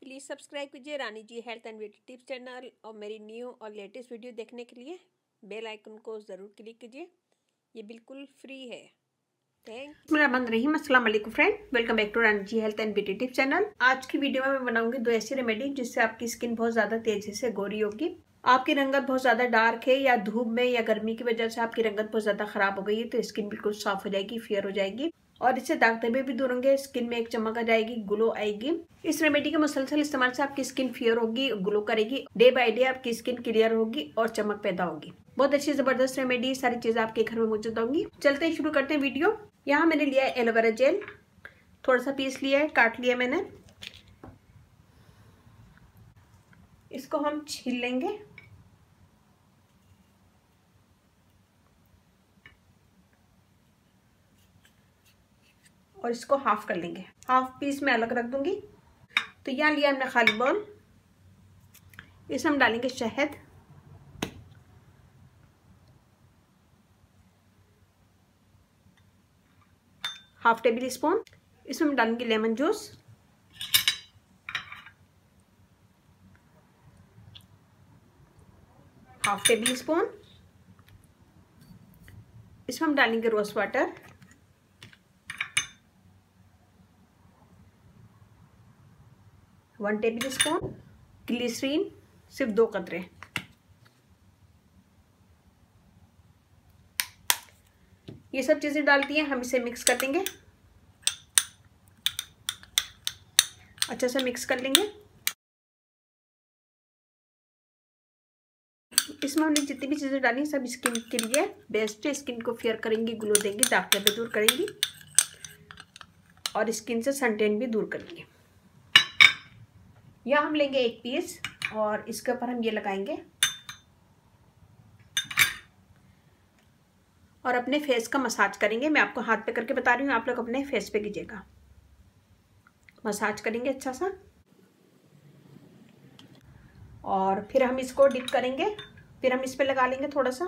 Please subscribe कीजिए Rani ji health and beauty tips channel और मेरी न्यू और लेटेस्ट वीडियो देखने के लिए बेल आइकन को ज़रूर क्लिक कीजिए। ये बिल्कुल फ्री है। अस्सलाम वालेकुम friend, welcome back to Rani ji health and beauty tips channel. आज की वीडियो में मैं बनाऊंगी दो ऐसी रेमेडी जिससे आपकी स्किन बहुत ज़्यादा तेजी से गोरी होगी। आपकी रंगत बहुत ज़्यादा डार्क है या धूप में या गर्मी की वजह से आपकी रंगत बहुत ज़्यादा खराब हो गई है तो स्किन बिल्कुल साफ हो जाएगी, फेयर हो जाएगी और इससे दाग धब्बे भी दूर होंगे। स्किन में एक चमक आ जाएगी, ग्लो आएगी। इस रेमेडी के मुसलसल इस्तेमाल से आपकी स्किन फेयर होगी, ग्लो करेगी। डे बाय डे आपकी स्किन क्लियर होगी और चमक पैदा होगी। बहुत अच्छी जबरदस्त रेमेडी, सारी चीजें आपके घर में मौजूद होंगी। चलते हैं, शुरू करते हैं वीडियो। यहाँ मैंने लिया है एलोवेरा जेल, थोड़ा सा पीस लिया है, काट लिया मैंने। इसको हम छील लेंगे। और इसको हाफ कर लेंगे, हाफ पीस में अलग रख दूंगी। तो यहाँ लिया हमने खाली बाउल, इसमें हम डालेंगे शहद, हाफ टेबल स्पून। इसमें हम डालेंगे lemon juice, half tablespoon. इसमें हम डालेंगे rose water, 1 tablespoon. Glycerine सिर्फ 2 कतरे। ये सब चीजें डालती हैं, हम इसे मिक्स कर देंगे, अच्छा से मिक्स कर लेंगे। इसमें हमने जितनी भी चीजें डाली सब स्किन के लिए बेस्ट है। स्किन को फेयर करेंगी, ग्लो देंगी, दाग धब्बे दूर करेंगी और स्किन से सनटैन भी दूर करेंगी। यहाँ हम लेंगे एक पीस और इसके ऊपर हम ये लगाएंगे और अपने फेस का मसाज करेंगे। मैं आपको हाथ पे करके बता रही हूँ, आप लोग अपने फेस पे कीजिएगा। मसाज करेंगे अच्छा सा और फिर हम इसको डिप करेंगे, फिर हम इस पे लगा लेंगे थोड़ा सा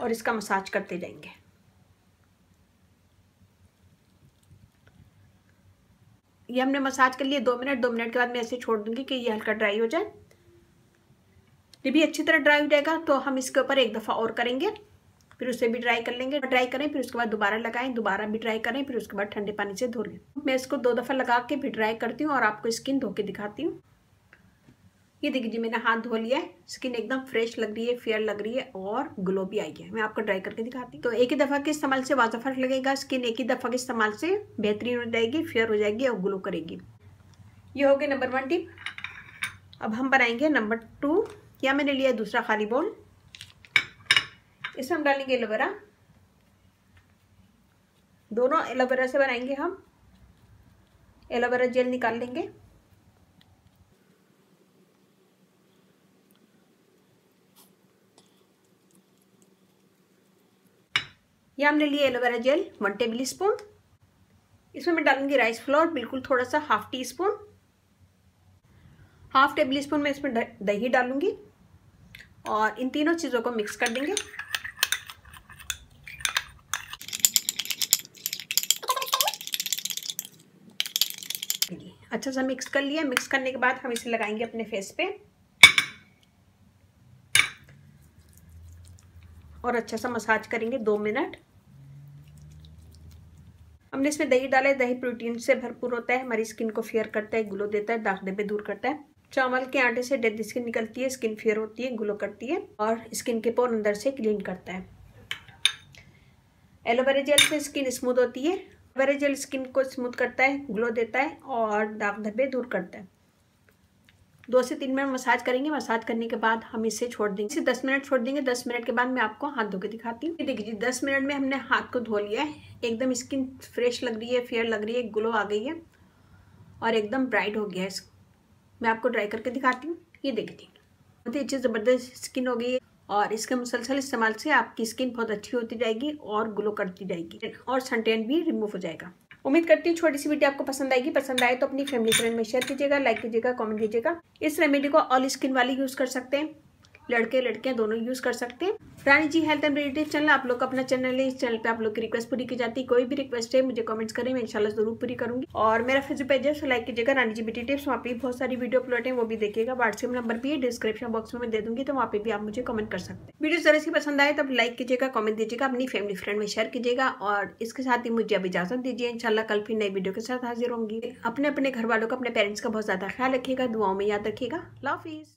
और इसका मसाज करते जाएंगे। ये हमने मसाज कर लिए 2 मिनट। 2 मिनट के बाद मैं ऐसे छोड़ दूंगी कि ये हल्का ड्राई हो जाए। जब भी अच्छी तरह ड्राई हो जाएगा तो हम इसके ऊपर एक दफ़ा और करेंगे, फिर उसे भी ड्राई कर लेंगे। ड्राई करें, फिर उसके बाद दोबारा लगाएं, दोबारा भी ड्राई करें, फिर उसके बाद ठंडे पानी से धो लें। मैं इसको 2 दफ़ा लगा के फिर ड्राई करती हूँ और आपको स्किन धो के दिखाती हूँ। ये देखिए जी, मैंने हाथ धो लिया है, स्किन एकदम फ्रेश लग रही है, फेयर लग रही है और ग्लो भी आई है। मैं आपको ड्राई करके दिखाती हूँ। तो एक ही दफ़ा के इस्तेमाल से वाज़ा फर्क लगेगा। स्किन एक ही दफ़ा के इस्तेमाल से बेहतरीन हो जाएगी, फेयर हो जाएगी और ग्लो करेगी। ये हो गया नंबर 1 टिप। अब हम बनाएंगे नंबर 2। या मैंने लिया दूसरा खाली बाउल, इसमें हम डालेंगे एलोवेरा। दोनों एलोवेरा से बनाएंगे हम। एलोवेरा जेल निकाल लेंगे, यह हमने लिया एलोवेरा जेल 1 टेबल स्पून। इसमें मैं डालूंगी राइस फ्लोर, बिल्कुल थोड़ा सा, half tea spoon. Half table spoon में इसमें दही डालूंगी और इन तीनों चीज़ों को मिक्स कर देंगे। अच्छा सा मिक्स कर लिया। मिक्स करने के बाद हम इसे लगाएंगे अपने फेस पे और अच्छा सा मसाज करेंगे 2 मिनट। हमने इसमें दही डाला है, दही प्रोटीन से भरपूर होता है, हमारी स्किन को फेयर करता है, ग्लो देता है, दाग धब्बे दूर करता है। चावल के आटे से डेड स्किन निकलती है, स्किन फेयर होती है, ग्लो करती है और स्किन के पोर अंदर से क्लीन करता है। एलोवेरा जेल से स्किन स्मूथ होती है। एलोवेरा जेल स्किन को स्मूथ करता है, ग्लो देता है और दाग धब्बे दूर करता है। 2 से 3 मिनट मसाज करेंगे। मसाज करने के बाद हम इसे छोड़ देंगे, इसे 10 मिनट छोड़ देंगे। 10 मिनट के बाद मैं आपको हाथ धो के दिखाती हूँ। देखिए 10 मिनट में हमने हाथ को धो लिया है, एकदम स्किन फ्रेश लग रही है, फेयर लग रही है, ग्लो आ गई है और एकदम ब्राइट हो गया है। मैं आपको ड्राई करके दिखाती हूँ। ये देखिए बहुत ही अच्छी ज़बरदस्त स्किन हो गई है और इसके मुसलसल इस्तेमाल से आपकी स्किन बहुत अच्छी होती जाएगी और ग्लो करती जाएगी और सनटैन भी रिमूव हो जाएगा। उम्मीद करती हूँ छोटी सी वीडियो आपको पसंद आएगी। पसंद आए तो अपनी फैमिली फ्रेंड में शेयर कीजिएगा, लाइक कीजिएगा, कमेंट कीजिएगा। इस रेमेडी को ऑल स्किन वाले यूज़ कर सकते हैं, लड़के लड़कियां दोनों यूज कर सकते हैं। रानी ji health and beauty channel आप लोग का अपना चैनल है, इस चैनल पे आप लोग की रिक्वेस्ट पूरी की जाती है। कोई भी रिक्वेस्ट है मुझे कमेंट्स करें, मैं इंशाल्लाह जरूर पूरी करूंगी। और मेरा फेसबुक पेज है उसको लाइक कीजिएगा, रानी जी ब्यूटी टिप्स, वहाँ पे बहुत सारी वीडियो अपलोड है, वो भी देखिएगा। व्हाट्सएप नंबर भी है डिस्क्रिप्शन बॉक्स में मैं दे दूंगी, तो वहाँ पे भी आप मुझे कमेंट कर सकते हैं। वीडियो जरा सी पसंद आए तब लाइक कीजिएगा, कमेंट दीजिएगा, अपनी फैमिली फ्रेंड में शेयर कीजिएगा। और इसके साथ ही मुझे अब इजाजत दीजिए, इंशाल्लाह कल फिर नई वीडियो के साथ हाजिर होंगी। अपने अपने घर वालों का, अपने पेरेंट्स का बहुत ज्यादा ख्याल रखिएगा, दुआओं में याद रखिएगा। अल्लाह हाफिज।